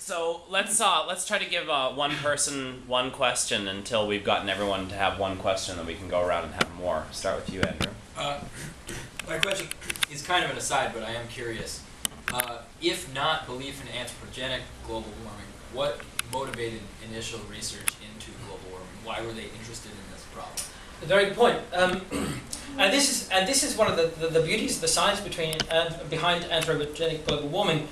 So let's try to give one person one question until we've gotten everyone to have one question, and we can go around and have more. Start with you, Andrew. My question is kind of an aside, but I am curious. If not belief in anthropogenic global warming, what motivated initial research into global warming? Why were they interested in this problem? A very good point. And this is one of the beauties of the science behind anthropogenic global warming.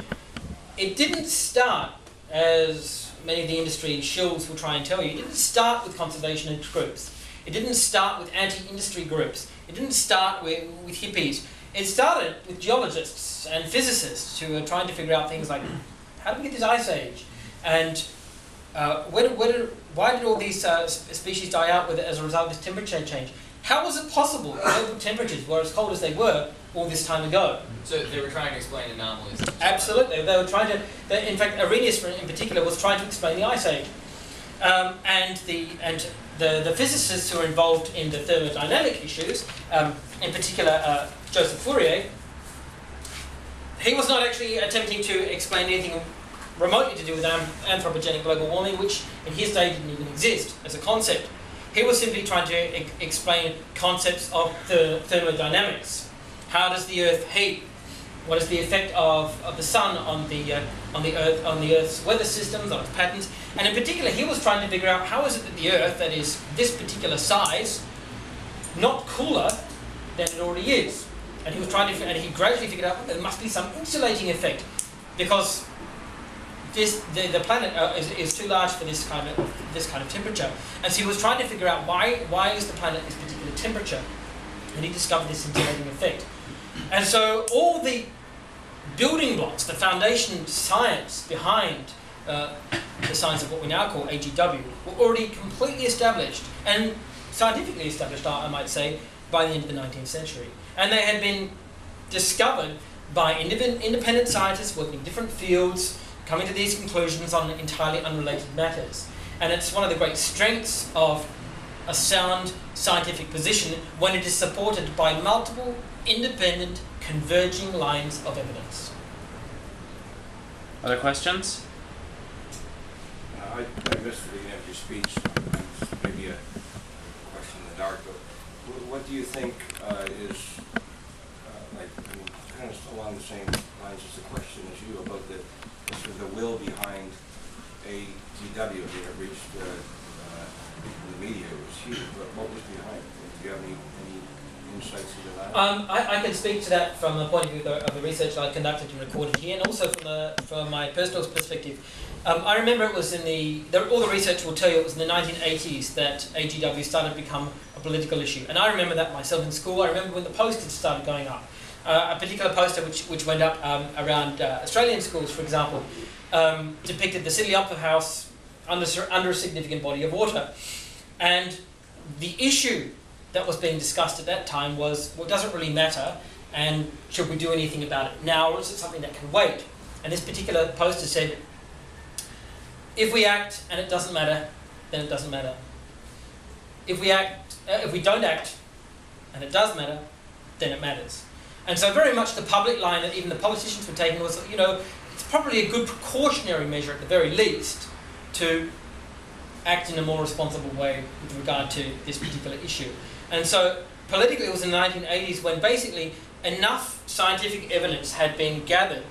It didn't start, as many of the industry shills will try and tell you, it didn't start with conservationist groups. It didn't start with anti-industry groups. It didn't start with hippies. It started with geologists and physicists who were trying to figure out things like, how do we get this ice age? And why did all these species die out as a result of this temperature change? How was it possible that global temperatures were as cold as they were all this time ago? So they were trying to explain anomalies. Absolutely. They were trying to, in fact, Arrhenius in particular was trying to explain the ice age. And the physicists who are involved in the thermodynamic issues, in particular Joseph Fourier, he was not actually attempting to explain anything remotely to do with anthropogenic global warming, which in his day didn't even exist as a concept. He was simply trying to explain concepts of thermodynamics. How does the Earth heat? What is the effect of the sun on the Earth's weather systems, on its patterns? And in particular, he was trying to figure out how is it that the Earth, that is this particular size, not cooler than it already is. And he was trying to, and he gradually figured out there must be some insulating effect, because the planet is too large for this kind of temperature. And so he was trying to figure out why is the planet this particular temperature, and he discovered this insulating effect. And so all the building blocks, the foundation science behind the science of what we now call AGW, were already completely established, and scientifically established, I might say, by the end of the 19th century. And they had been discovered by independent scientists working in different fields, coming to these conclusions on entirely unrelated matters. And it's one of the great strengths of a sound scientific position when it is supported by multiple independent converging lines of evidence. Other questions? I missed the beginning of your speech. Maybe a question in the dark, but what do you think is kind of along the same lines as the question as you about the sort of the will behind AGW? I mean, it reached the media, it was huge, but what was behind it? Do you have any insights into that? I can speak to that from the point of view of the research I conducted and recorded here, and also from my personal perspective. I remember it was all the research will tell you it was in the 1980s that AGW started to become a political issue. And I remember that myself in school. I remember when the posters started going up. A particular poster which went up around Australian schools, for example, depicted the Sydney Opera House under a significant body of water. And the issue that was being discussed at that time was, well, does it really matter, and should we do anything about it now, or is it something that can wait? And this particular poster said, if we act and it doesn't matter, then it doesn't matter. If we don't act and it does matter, then it matters. And so very much the public line that even the politicians were taking was, it's probably a good precautionary measure at the very least to act in a more responsible way with regard to this particular issue. And so politically it was in the 1980s when basically enough scientific evidence had been gathered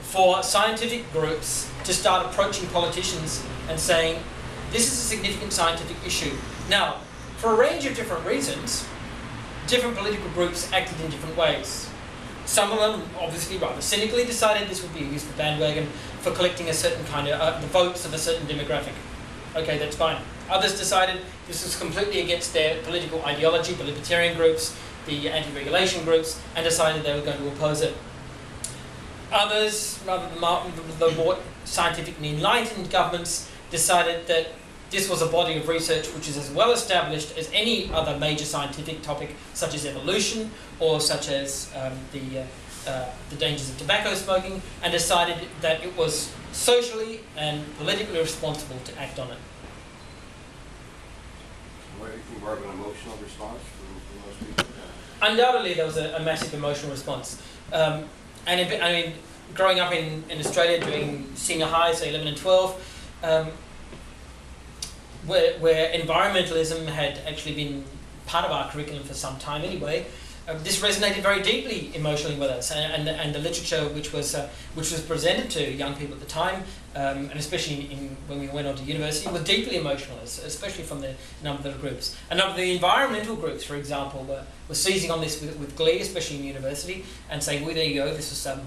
for scientific groups to start approaching politicians and saying, this is a significant scientific issue. Now, for a range of different reasons, different political groups acted in different ways. Some of them, obviously rather cynically, decided this would be a useful bandwagon for collecting a certain kind of the votes of a certain demographic. Okay, that's fine. Others decided this was completely against their political ideology, the libertarian groups, the anti-regulation groups, and decided they were going to oppose it. Others, rather the more scientifically enlightened governments, decided that this was a body of research which is as well established as any other major scientific topic, such as evolution or such as the dangers of tobacco smoking, and decided that it was socially and politically responsible to act on it. What do you think, more of an emotional response from most people? Undoubtedly, there was a massive emotional response. growing up in Australia doing senior high, say 11 and 12, where environmentalism had actually been part of our curriculum for some time anyway, this resonated very deeply emotionally with us, and the literature which was presented to young people at the time, and especially when we went on to university, was deeply emotional, especially from the number of the groups. A number of the environmental groups, for example, were seizing on this with glee, especially in university, and saying, well, there you go, this was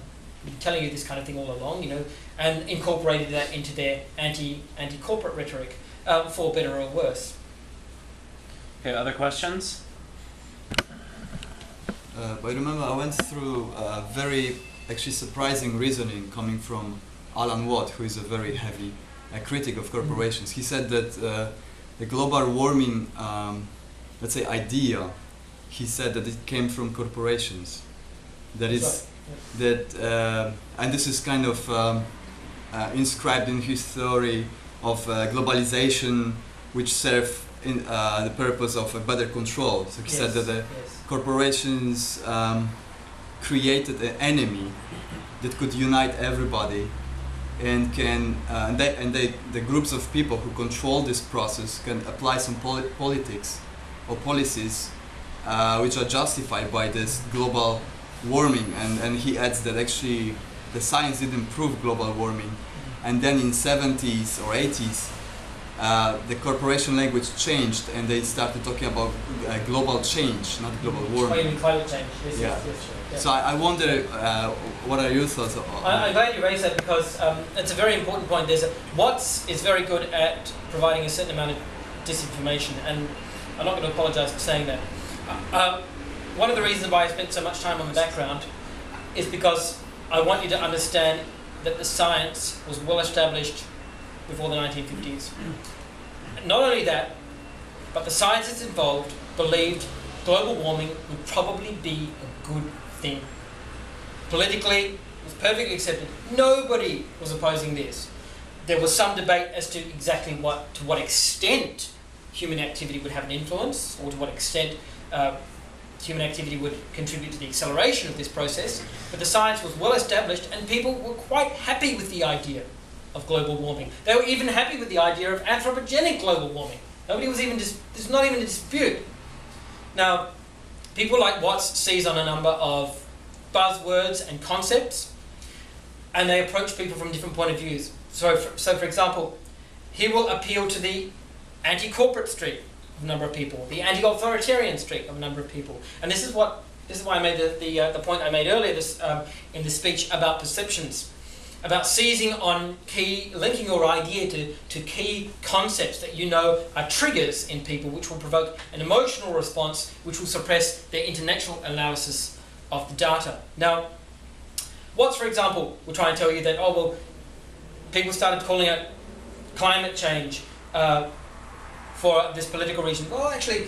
telling you this kind of thing all along, you know, and incorporated that into their anti-corporate rhetoric, for better or worse. Okay, other questions? But I remember I went through very actually surprising reasoning coming from Alan Watt, who is a very heavy critic of corporations. He said that the global warming, let's say, idea, he said that it came from corporations. That is, that, and this is kind of inscribed in his theory of globalization, which serve in the purpose of a better control. So he said that the corporations created an enemy that could unite everybody, and can the groups of people who control this process can apply some politics or policies which are justified by this global warming. And he adds that actually the science didn't prove global warming, and then in 70s or 80s the corporation language changed, and they started talking about global change, not global warming. Oh, you mean climate change? Yes, yeah. yes, yeah. So I wonder, what are your thoughts on I'm glad you raised that, because it's a very important point. Watts is very good at providing a certain amount of disinformation, and I'm not going to apologise for saying that. One of the reasons why I spent so much time on the background is because I want you to understand that the science was well established before the 1950s. Not only that, but the scientists involved believed global warming would probably be a good thing. Politically, it was perfectly accepted. Nobody was opposing this. There was some debate as to exactly to what extent human activity would have an influence, or to what extent human activity would contribute to the acceleration of this process. But the science was well established, and people were quite happy with the idea of global warming. They were even happy with the idea of anthropogenic global warming. Nobody was even, there's not even a dispute. Now, people like Watts seize on a number of buzzwords and concepts, and they approach people from different point of views. So for example, he will appeal to the anti-corporate street of a number of people, the anti-authoritarian street of a number of people. And this is why I made the point I made earlier in the speech about perceptions, about seizing on linking your idea to key concepts that you know are triggers in people, which will provoke an emotional response, which will suppress their intellectual analysis of the data. Now, Watts, for example, will try and tell you that, oh, well, people started calling it climate change for this political reason. Well, actually,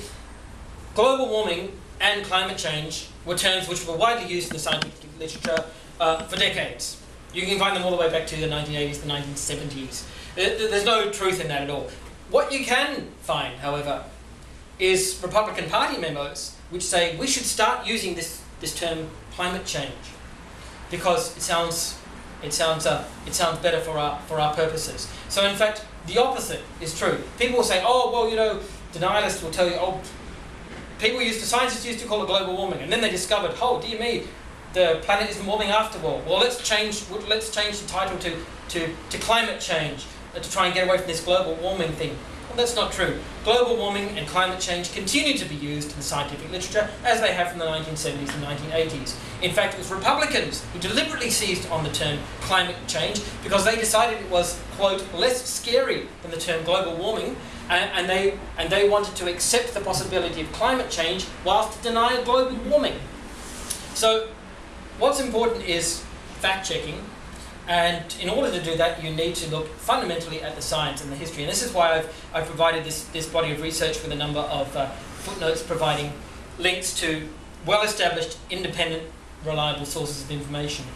global warming and climate change were terms which were widely used in the scientific literature for decades. You can find them all the way back to the 1980s, the 1970s. There's no truth in that at all. What you can find, however, is Republican Party memos which say we should start using this term climate change because it sounds better for our purposes. So in fact, the opposite is true. People will say, oh, well, you know, denialists will tell you, oh, scientists used to call it global warming, and then they discovered, oh, dear me, the planet isn't warming after all. Well, let's change the title to climate change to try and get away from this global warming thing. Well, that's not true. Global warming and climate change continue to be used in the scientific literature as they have from the 1970s and 1980s. In fact, it was Republicans who deliberately seized on the term climate change because they decided it was, quote, less scary than the term global warming, and they wanted to accept the possibility of climate change whilst denying global warming. So what's important is fact-checking, and in order to do that, you need to look fundamentally at the science and the history. And this is why I've provided this body of research with a number of footnotes providing links to well-established, independent, reliable sources of information.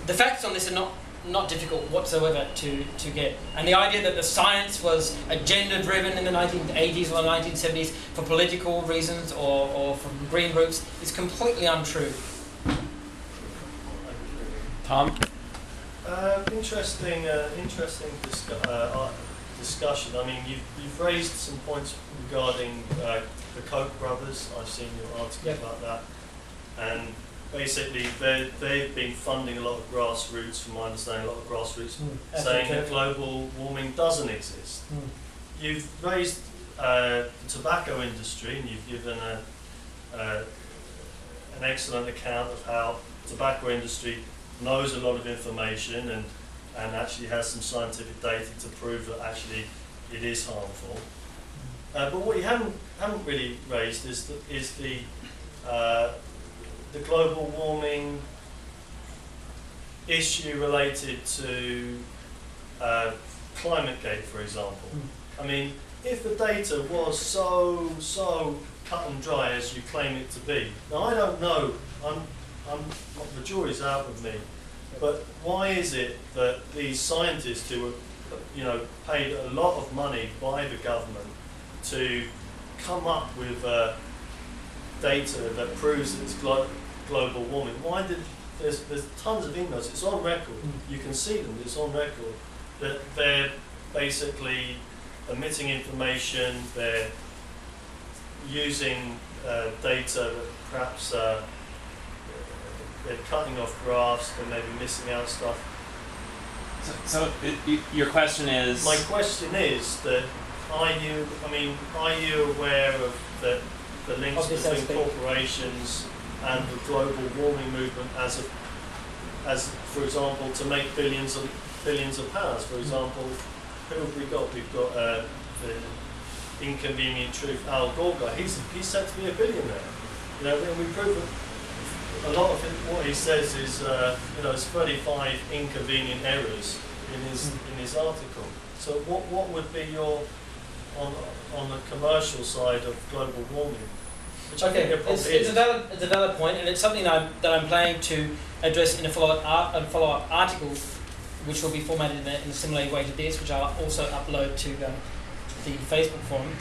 The facts on this are not difficult whatsoever to get. And the idea that the science was agenda-driven in the 1980s or the 1970s for political reasons or from green groups is completely untrue. Tom? discussion. I mean, you've raised some points regarding the Koch brothers. I've seen your article about that, and basically they've been funding a lot of grassroots, from my understanding, a lot of grassroots saying that global warming doesn't exist. You've raised the tobacco industry, and you've given an excellent account of how the tobacco industry knows a lot of information and actually has some scientific data to prove that actually it is harmful. But what you haven't really raised is the global warming issue related to ClimateGate, for example. I mean, if the data was so cut and dry as you claim it to be, now I don't know. The jury's out with me. But why is it that these scientists who are, paid a lot of money by the government to come up with data that proves that it's global warming? Why did there's tons of emails? It's on record. You can see them. It's on record that they're basically omitting information. They're using data that perhaps they're cutting off graphs. They may be missing out stuff. So your question is? My question is that are you aware of the links between corporations and the global warming movement as for example, to make billions of pounds? For example, who have we got? We've got the Inconvenient Truth Al Gore guy. He's said to be a billionaire. And we prove that a lot of what he says is, it's 35 inconvenient errors in his article. So what would be your on the commercial side of global warming? Which it's a valid point, and it's something that I'm planning to address in a follow-up article, which will be formatted in a similar way to this, which I'll also upload to the Facebook forum.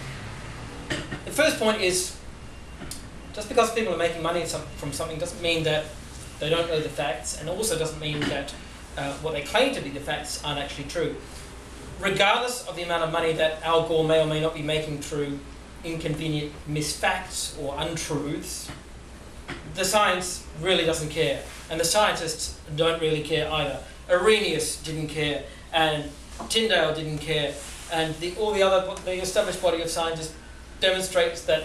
The first point is, just because people are making money from something doesn't mean that they don't know the facts, and also doesn't mean that what they claim to be the facts aren't actually true. Regardless of the amount of money that Al Gore may or may not be making through inconvenient misfacts or untruths, the science really doesn't care, and the scientists don't really care either. Arrhenius didn't care, and Tyndale didn't care, and the established body of scientists demonstrates that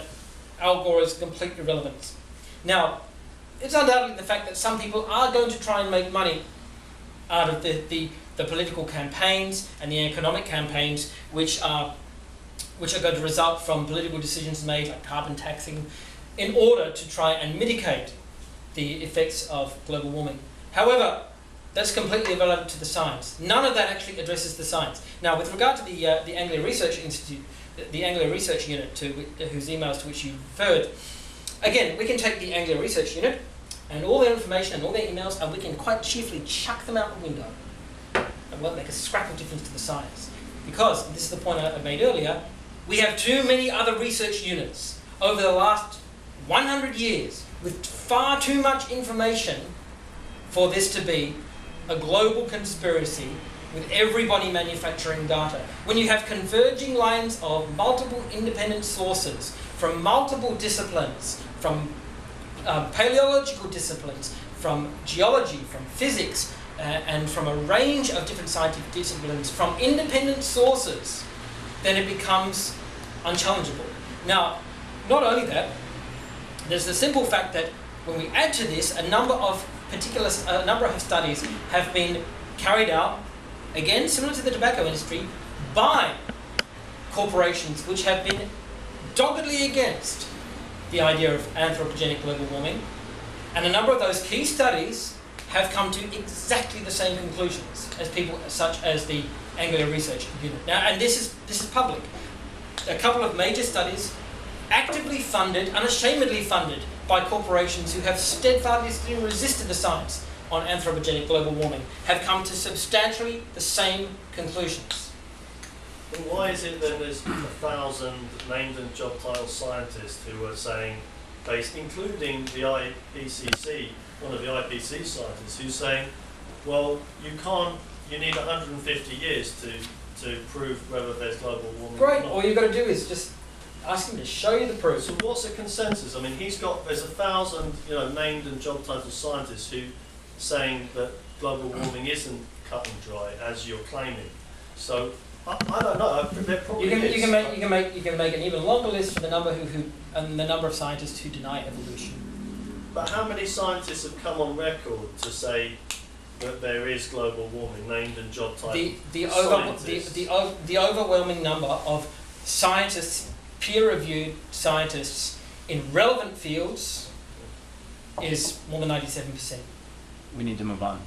Al Gore is complete irrelevance. Now, it's undoubtedly the fact that some people are going to try and make money out of the political campaigns and the economic campaigns which are going to result from political decisions made, like carbon taxing, in order to try and mitigate the effects of global warming. However, that's completely irrelevant to the science. None of that actually addresses the science. Now, with regard to the Anglia Research Institute, the Anglia Research Unit, whose emails to which you referred, again, we can take the Anglia Research Unit and all their information and all their emails, and we can quite cheerfully chuck them out the window. It won't make a scrap of difference to the science. Because, and this is the point I made earlier, we have too many other research units over the last 100 years with far too much information for this to be a global conspiracy with everybody manufacturing data. When you have converging lines of multiple independent sources from multiple disciplines, from paleological disciplines, from geology, from physics, and from a range of different scientific disciplines, from independent sources, then it becomes unchallengeable. Now, not only that, there's the simple fact that when we add to this, a number of studies have been carried out, again, similar to the tobacco industry, by corporations which have been doggedly against the idea of anthropogenic global warming. And a number of those key studies have come to exactly the same conclusions as people such as the Anglia Research Unit. Now, and this is public. A couple of major studies, actively funded, unashamedly funded by corporations who have steadfastly resisted the science on anthropogenic global warming, have come to substantially the same conclusions. But why is it then there's 1,000 named and job title scientists who are saying, including the IPCC, one of the IPCC scientists, who's saying, well, you can't you need 150 years to prove whether there's global warming. Great. Or not. All you've got to do is just ask him to show you the proof. So what's the consensus? I mean, there's 1,000, named and job title scientists who saying that global warming isn't cut and dry as you're claiming. So I don't know. There probably is. You can make an even longer list for the number and the number of scientists who deny evolution. But how many scientists have come on record to say that there is global warming, named and job title scientists? The overwhelming number of scientists, peer-reviewed scientists in relevant fields is more than 97%. We need to move on.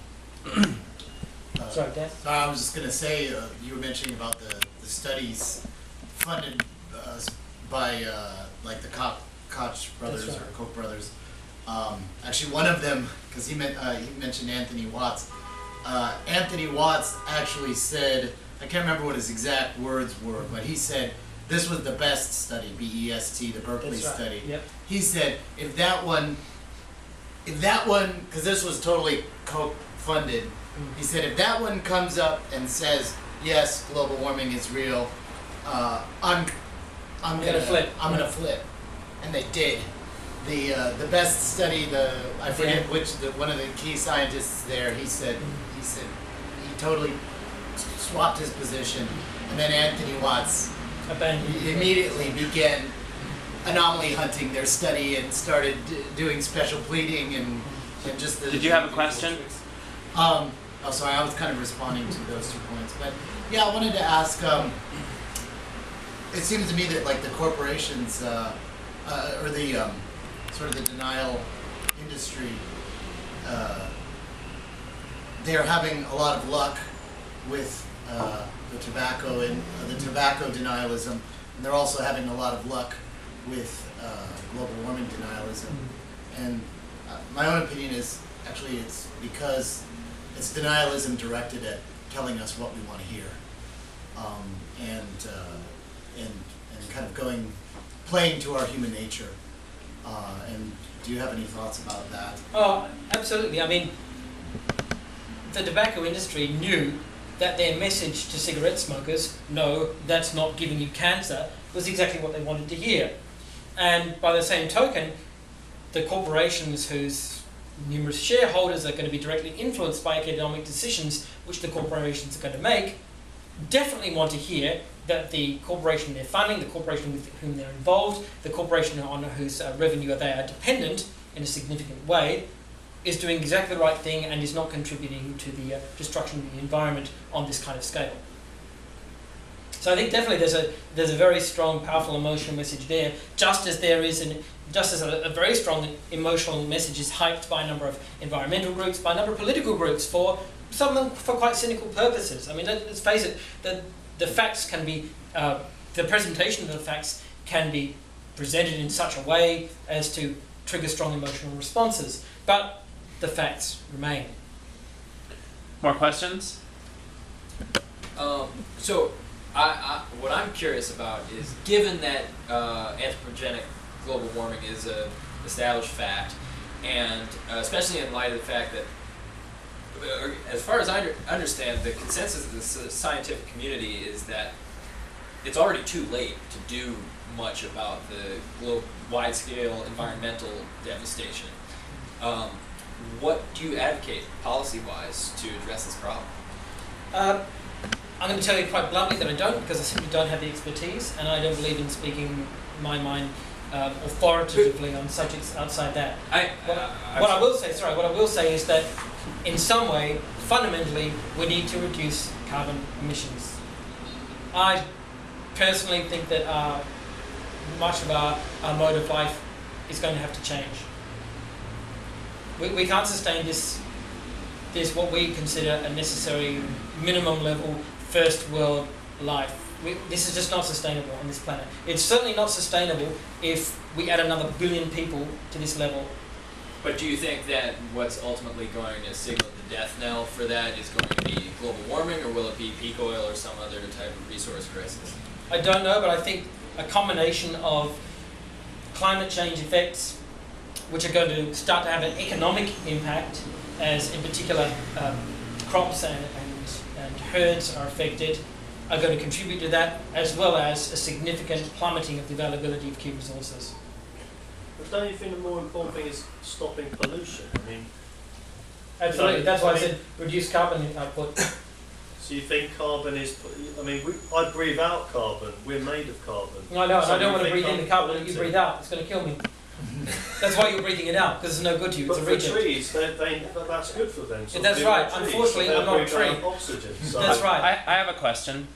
Sorry, Dan? I was just going to say, you were mentioning about the studies funded by like the Koch brothers That's right. or Koch brothers. Actually, one of them, because he mentioned Anthony Watts. Anthony Watts actually said, I can't remember what his exact words were, but he said this was the best study, BEST, the Berkeley That's right. study. Yep. He said if that one, because this was totally Koch funded. He said, if that one comes up and says, yes, global warming is real, I'm gonna flip. I'm gonna flip, and they did. The best study, I forget which one of the key scientists there. He said he totally swapped his position, and then Anthony Watts immediately began anomaly hunting their study and started doing special pleading and just the. Did you have a question? Oh, sorry, I was kind of responding to those 2 points. But yeah, I wanted to ask, it seems to me that like the corporations, or the sort of the denial industry, they're having a lot of luck with the tobacco and the tobacco denialism, and they're also having a lot of luck with global warming denialism. And my own opinion is actually it's because it's denialism directed at telling us what we want to hear, and kind of playing to our human nature. And do you have any thoughts about that? Oh, absolutely. I mean, the tobacco industry knew that their message to cigarette smokers, no, that's not giving you cancer, was exactly what they wanted to hear. And by the same token, the corporations whose numerous shareholders are going to be directly influenced by economic decisions which the corporations are going to make, definitely want to hear that the corporation they're funding, the corporation with whom they're involved, the corporation on whose revenue they are dependent in a significant way, is doing exactly the right thing and is not contributing to the destruction of the environment on this kind of scale. So I think definitely there's a very strong, powerful emotional message there, just as there is just as a very strong emotional message is hyped by a number of environmental groups, by a number of political groups, for some of them for quite cynical purposes. I mean, let's face it, the facts can be, the presentation of the facts can be presented in such a way as to trigger strong emotional responses, but the facts remain. More questions? So, what I'm curious about is, given that anthropogenic global warming is an established fact, and especially in light of the fact that, as far as I understand, the consensus of the scientific community is that it's already too late to do much about the wide-scale environmental devastation. What do you advocate policy-wise to address this problem? I'm going to tell you quite bluntly that I don't, because I simply don't have the expertise, and I don't believe in speaking my mind authoritatively on subjects outside that. What I will say is that in some way, fundamentally, we need to reduce carbon emissions. I personally think that much of our mode of life is going to have to change. We can't sustain this what we consider a necessary minimum level first world life. This is just not sustainable on this planet. It's certainly not sustainable if we add another billion people to this level. But do you think that what's ultimately going to signal the death knell for that is going to be global warming, or will it be peak oil or some other type of resource crisis? I don't know, but I think a combination of climate change effects, which are going to start to have an economic impact, as in particular crops and and herds are affected are going to contribute to that, as well as a significant plummeting of the availability of key resources. But don't you think the more important thing is stopping pollution? I mean, Absolutely, So, that's why I I mean- said reduce carbon output. so you think carbon is? I mean, I breathe out carbon. We're made of carbon. No, I know, and So I don't you want to think breathe in the carbon that you breathe out. It's going to kill me. That's why you're breathing it out, because it's no good to you. It's But a for reject. trees, that's good for them. So That's they're right. trees, Unfortunately, so I'm not a they'll breathe tree. out Oxygen. So That's right. I have a question.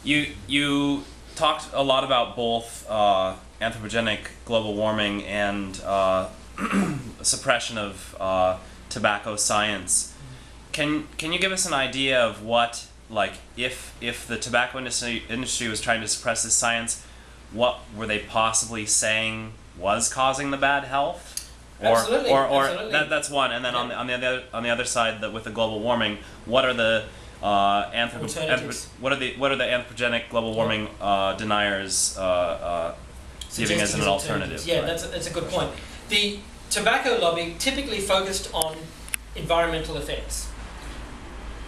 You talked a lot about both anthropogenic global warming and suppression of tobacco science. Can you give us an idea of what, like, if the tobacco industry was trying to suppress this science, what were they possibly saying was causing the bad health? Absolutely, Or absolutely. that's one. And then Yeah. on the other side, with the global warming, what are the Alternatives. what are the anthropogenic global warming deniers giving as Suggesting an as alternative? Yeah, Right. that's a good point. The tobacco lobby typically focused on environmental effects.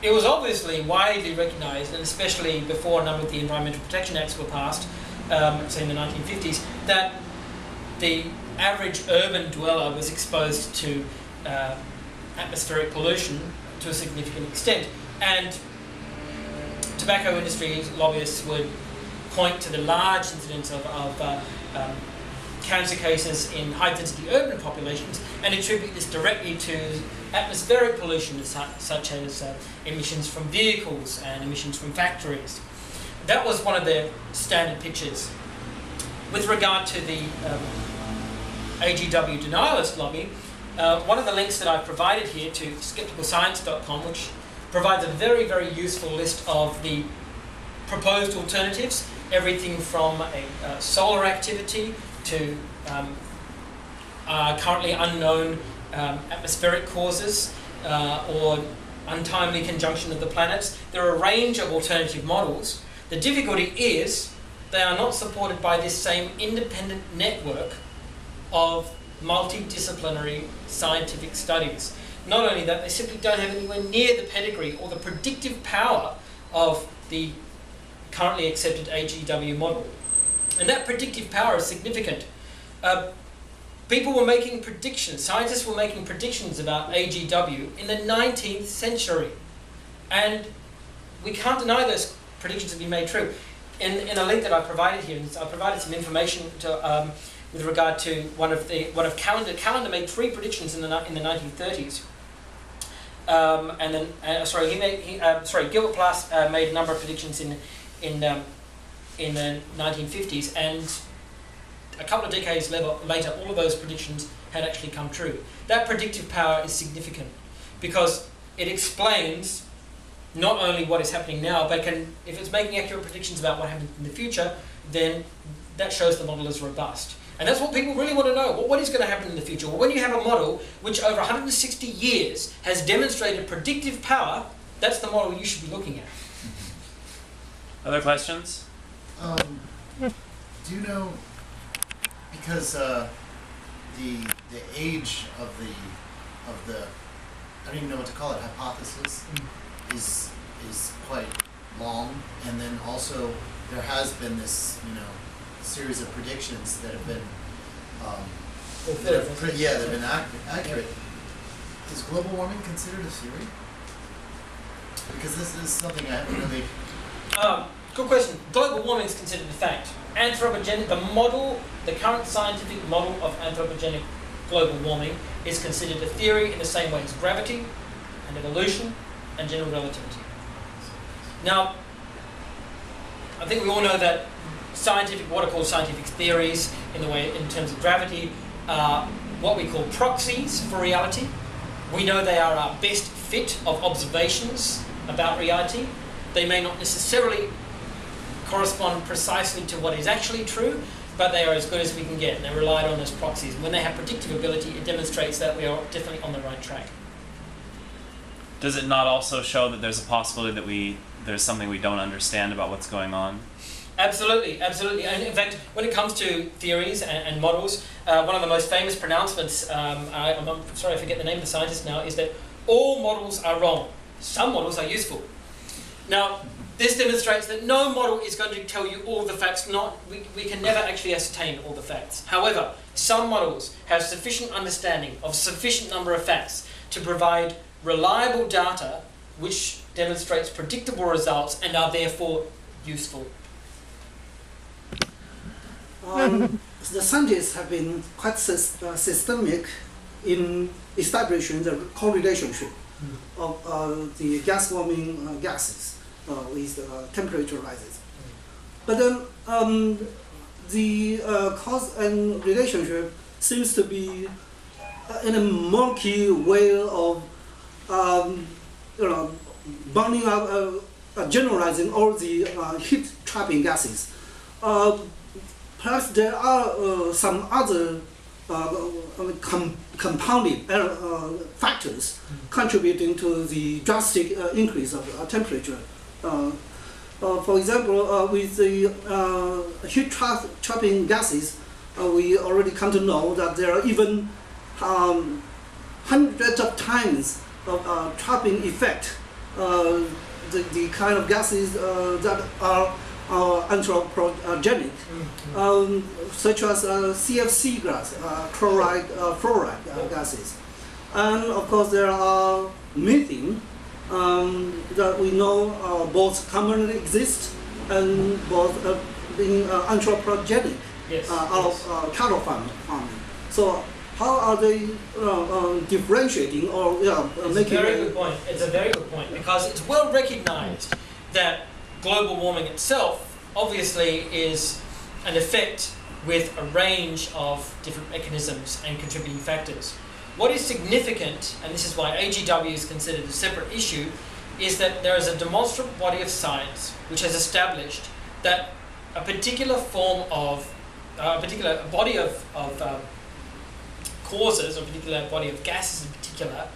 It was obviously widely recognised, and especially before a number of the Environmental Protection Acts were passed, say in the 1950s, that the average urban dweller was exposed to atmospheric pollution to a significant extent. And tobacco industry lobbyists would point to the large incidence of cancer cases in high-density urban populations and attribute this directly to atmospheric pollution such as emissions from vehicles and emissions from factories. That was one of their standard pictures. With regard to the AGW denialist lobby, one of the links that I've provided here to skepticalscience.com, which provides a very, very useful list of the proposed alternatives, everything from a solar activity to currently unknown atmospheric causes or untimely conjunction of the planets. There are a range of alternative models. The difficulty is they are not supported by this same independent network of multidisciplinary scientific studies. Not only that, they simply don't have anywhere near the pedigree or the predictive power of the currently accepted AGW model. And that predictive power is significant. People were making predictions, scientists were making predictions about AGW in the 19th century. And we can't deny those predictions have been made true. In a link that I provided here, I provided some information to, with regard to one of Callender. Callender made 3 predictions in the 1930s. And then, Gilbert Plas made a number of predictions in the 1950s, and a couple of decades later, all of those predictions had actually come true. That predictive power is significant because it explains not only what is happening now, but if it's making accurate predictions about what happens in the future, then that shows the model is robust. And that's what people really want to know. Well, what is going to happen in the future? Well, when you have a model which over 160 years has demonstrated predictive power, that's the model you should be looking at. Other questions? Do you know, because the age of the I don't even know what to call it, hypothesis is quite long, and then also there has been this series of predictions that have been that have been accurate. Is global warming considered a theory? Because this is something I haven't really. Good question. Global warming is considered a fact. Anthropogenic, the current scientific model of anthropogenic global warming is considered a theory in the same way as gravity and evolution and general relativity. Now, I think we all know that what are called scientific theories in terms of gravity are what we call proxies for reality. We know they are our best fit of observations about reality. They may not necessarily correspond precisely to what is actually true, but they are as good as we can get, and they're relied on as proxies. And when they have predictive ability, it demonstrates that we are definitely on the right track. Does it not also show that there's a possibility that there's something we don't understand about what's going on? Absolutely, absolutely. And in fact, when it comes to theories and models, one of the most famous pronouncements, I'm sorry I forget the name of the scientist now, is that all models are wrong. some models are useful. Now, this demonstrates that no model is going to tell you all the facts. We can never actually ascertain all the facts. However, some models have sufficient understanding of sufficient number of facts to provide reliable data which demonstrates predictable results and are therefore useful. The scientists have been quite systemic in establishing the correlationship of the gas warming gases with temperature rises. But then the cause and relationship seems to be in a murky way of burning up, generalizing all the heat trapping gases. Perhaps there are some other compounded factors contributing to the drastic increase of temperature. For example, with the heat trapping gases, we already come to know that there are even hundreds of times of trapping effect. The kind of gases that are anthropogenic, such as CFC gas, chloride, fluoride gases. And of course there are methane that we know both commonly exist and both being anthropogenic out of cattle farming. So how are they differentiating or making? It's a very good point. It's a very good point because it's well recognized that global warming itself obviously is an effect with a range of different mechanisms and contributing factors. What is significant, and this is why AGW is considered a separate issue, is that there is a demonstrable body of science which has established that a particular form of, a particular body of causes, or a particular body of gases in particular,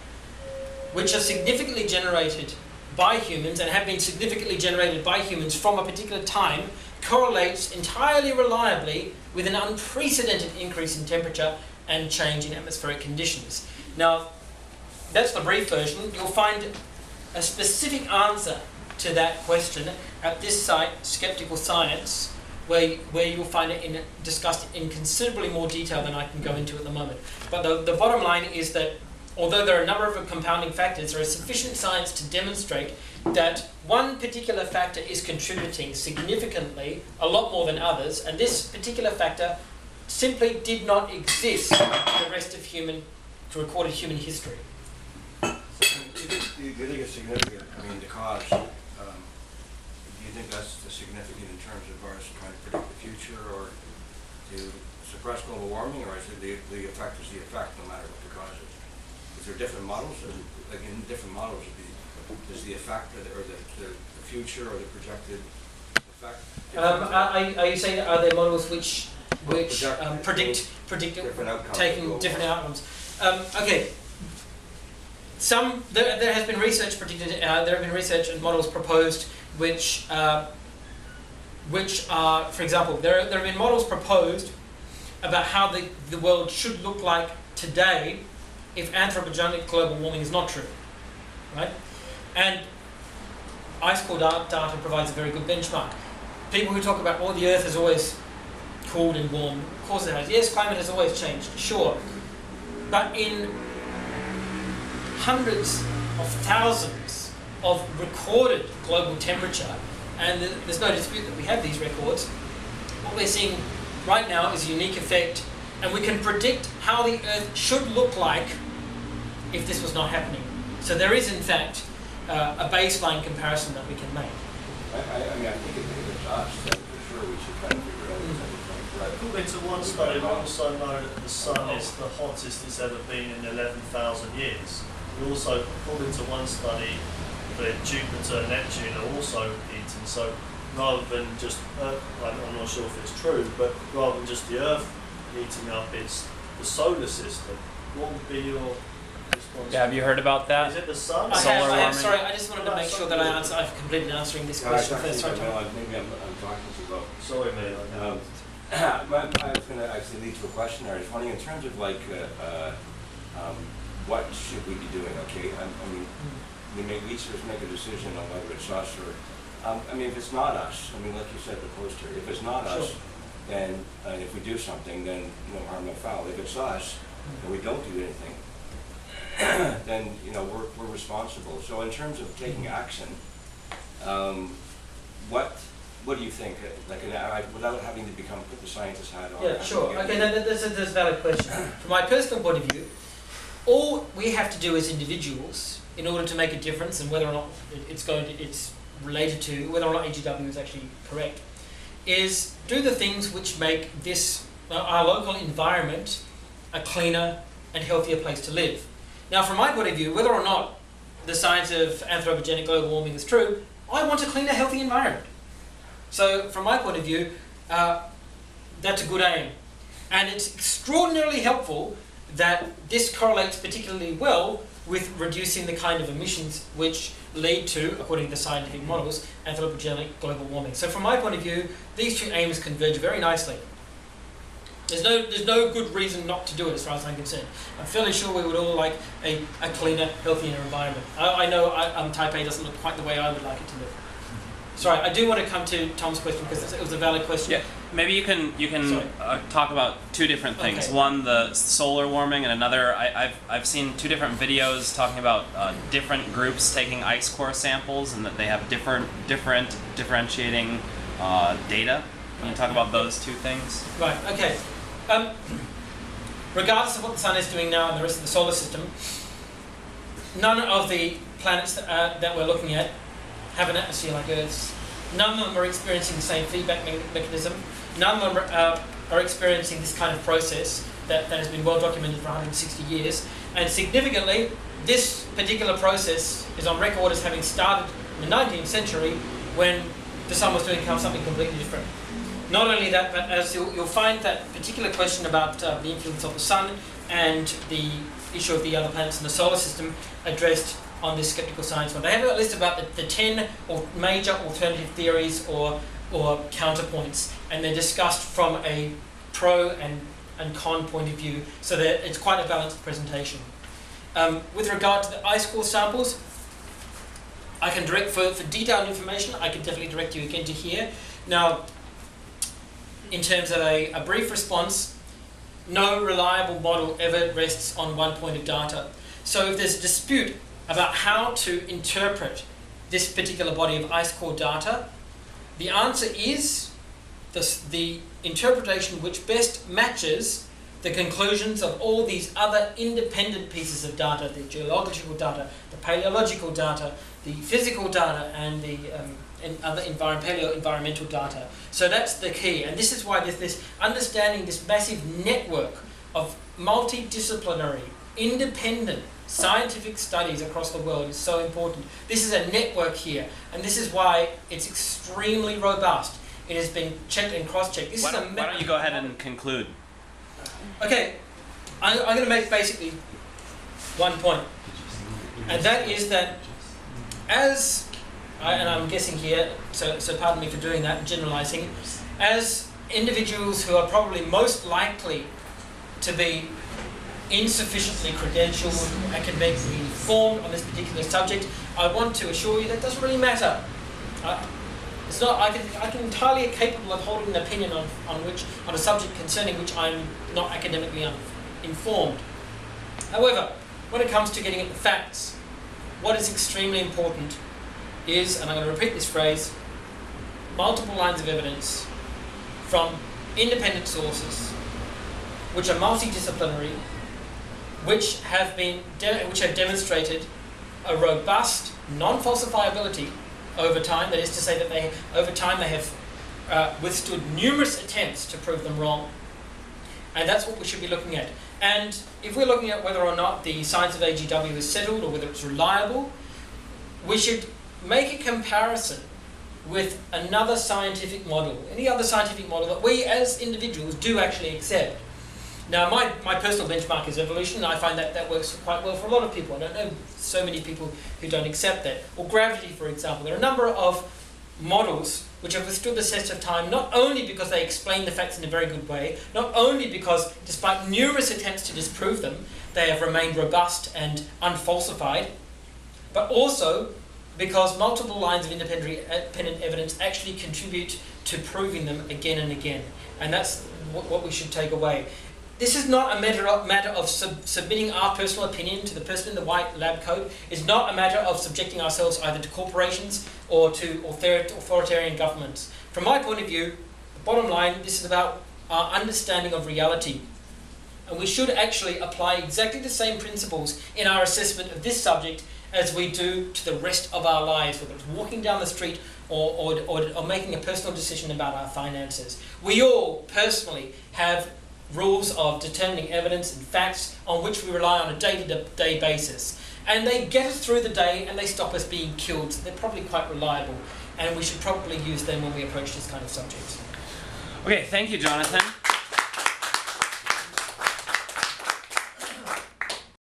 which are significantly generated by humans and have been significantly generated by humans from a particular time, correlates entirely reliably with an unprecedented increase in temperature and change in atmospheric conditions. Now, that's the brief version. You'll find a specific answer to that question at this site, Skeptical Science, where you'll find it discussed in considerably more detail than I can go into at the moment. But the bottom line is that although there are a number of compounding factors, there is sufficient science to demonstrate that one particular factor is contributing significantly, a lot more than others, and this particular factor simply did not exist in the rest of recorded human history. So, do you think it's significant? I mean, the cause. Do you think that's significant in terms of us trying to predict the future, or to suppress global warming, or is it the effect is the effect, no matter what the cause is? Is there different models? Like in different models, does the effect or the future or the projected effect? Are you saying are there models which predict different outcomes, taking different outcomes? Okay. There has been research predicted. There have been research and models proposed which are, for example, there have been models proposed about how the world should look like today if anthropogenic global warming is not true, right? And ice core data provides a very good benchmark. People who talk about, well, the Earth has always cooled and warmed, of course it has. Yes, climate has always changed, sure. But in hundreds of thousands of recorded global temperature, and there's no dispute that we have these records, what we're seeing right now is a unique effect, and we can predict how the Earth should look like if this was not happening. So there is, in fact, a baseline comparison that we can make. I mean, I think if it's us, then for sure we should try to figure out right. According to one study, we also know that the sun is the hottest it's ever been in 11,000 years. We also, according to one study, that Jupiter and Neptune are also heating. So rather than just Earth, I'm not sure if it's true, but rather than just the Earth heating up, it's the solar system. What would be your response? Yeah, have you heard about that? Is it the sun? I Solar have, warming? Sorry, I just wanted to make sure that I've completed answering this question first. Maybe I'm talking too low. Sorry, mate. I was going to actually lead to a question there. I was wondering in terms of like, what should we be doing? Okay, I mean, each of us make a decision on whether it's us or, I mean, if it's not us, I mean, like you said, the poster, if it's not us, Sure. then, and if we do something, then no harm, no foul. If it's us, and we don't do anything, then, you know, we're responsible. So in terms of taking action, what do you think? Like, without having to put the scientist hat on. Yeah, sure. Okay, that's a valid question. From my personal point of view, all we have to do as individuals in order to make a difference, and whether or not it's related to whether or not AGW is actually correct, is do the things which make this our local environment a cleaner and healthier place to live. Now, from my point of view, whether or not the science of anthropogenic global warming is true, I want a cleaner, healthy environment. So, from my point of view, that's a good aim. And it's extraordinarily helpful that this correlates particularly well with reducing the kind of emissions which lead to, according to scientific models, anthropogenic global warming. So from my point of view, these two aims converge very nicely. There's no good reason not to do it as far as I'm concerned. I'm fairly sure we would all like a cleaner, healthier environment. I know Taipei doesn't look quite the way I would like it to look. Sorry, I do want to come to Tom's question because it was a valid question. Yeah, maybe you can talk about two different things. Okay. One, the solar warming, and another. I've seen two different videos talking about different groups taking ice core samples and that they have differentiating data. Can you talk about those two things? Right. Okay. Regardless of what the sun is doing now and the rest of the solar system, none of the planets that we're looking at have an atmosphere like Earth's. None of them are experiencing the same feedback mechanism. None of them are experiencing this kind of process that has been well documented for 160 years. And significantly, this particular process is on record as having started in the 19th century when the sun was doing something completely different. Not only that, but as you'll find that particular question about the influence of the sun and the issue of the other planets in the solar system addressed on this skeptical science one. They have a list about the 10 major alternative theories or counterpoints, and they're discussed from a pro and con point of view, so that it's quite a balanced presentation. With regard to the ice core samples, I can direct, for detailed information, I can definitely direct you again to here. Now, in terms of a brief response, no reliable model ever rests on one point of data. So if there's a dispute about how to interpret this particular body of ice core data, the answer is the interpretation which best matches the conclusions of all these other independent pieces of data, the geological data, the paleological data, the physical data, and the other paleo-environmental data. So that's the key, and this is why this understanding this massive network of multidisciplinary, independent scientific studies across the world is so important. This is a network here, and this is why it's extremely robust. It has been checked and cross-checked. Why don't you go ahead and conclude? Okay, I'm going to make basically one point, and that is that and I'm guessing here, so pardon me for doing that, generalizing, as individuals who are probably most likely to be insufficiently credentialed, academically informed on this particular subject, I want to assure you that doesn't really matter. It's not. I can entirely capable of holding an opinion on a subject concerning which I'm not academically informed. However, when it comes to getting at the facts, what is extremely important is, and I'm going to repeat this phrase, multiple lines of evidence from independent sources, which are multidisciplinary, which have demonstrated a robust non-falsifiability over time. That is to say that over time they have withstood numerous attempts to prove them wrong, and that's what we should be looking at. And if we're looking at whether or not the science of AGW is settled or whether it's reliable, we should make a comparison with another scientific model, any other scientific model that we as individuals do actually accept. Now, my personal benchmark is evolution, and I find that works quite well for a lot of people. I don't know so many people who don't accept that. Or gravity, for example. There are a number of models which have withstood the test of time, not only because they explain the facts in a very good way, not only because, despite numerous attempts to disprove them, they have remained robust and unfalsified, but also because multiple lines of independent evidence actually contribute to proving them again and again. And that's what we should take away. This is not a matter of submitting our personal opinion to the person in the white lab coat. It's not a matter of subjecting ourselves either to corporations or to authoritarian governments. From my point of view, the bottom line, this is about our understanding of reality. And we should actually apply exactly the same principles in our assessment of this subject as we do to the rest of our lives, whether it's walking down the street or making a personal decision about our finances. We all personally have rules of determining evidence and facts on which we rely on a day-to-day basis. And they get us through the day and they stop us being killed. So they're probably quite reliable, and we should probably use them when we approach this kind of subject. Okay, thank you, Jonathan.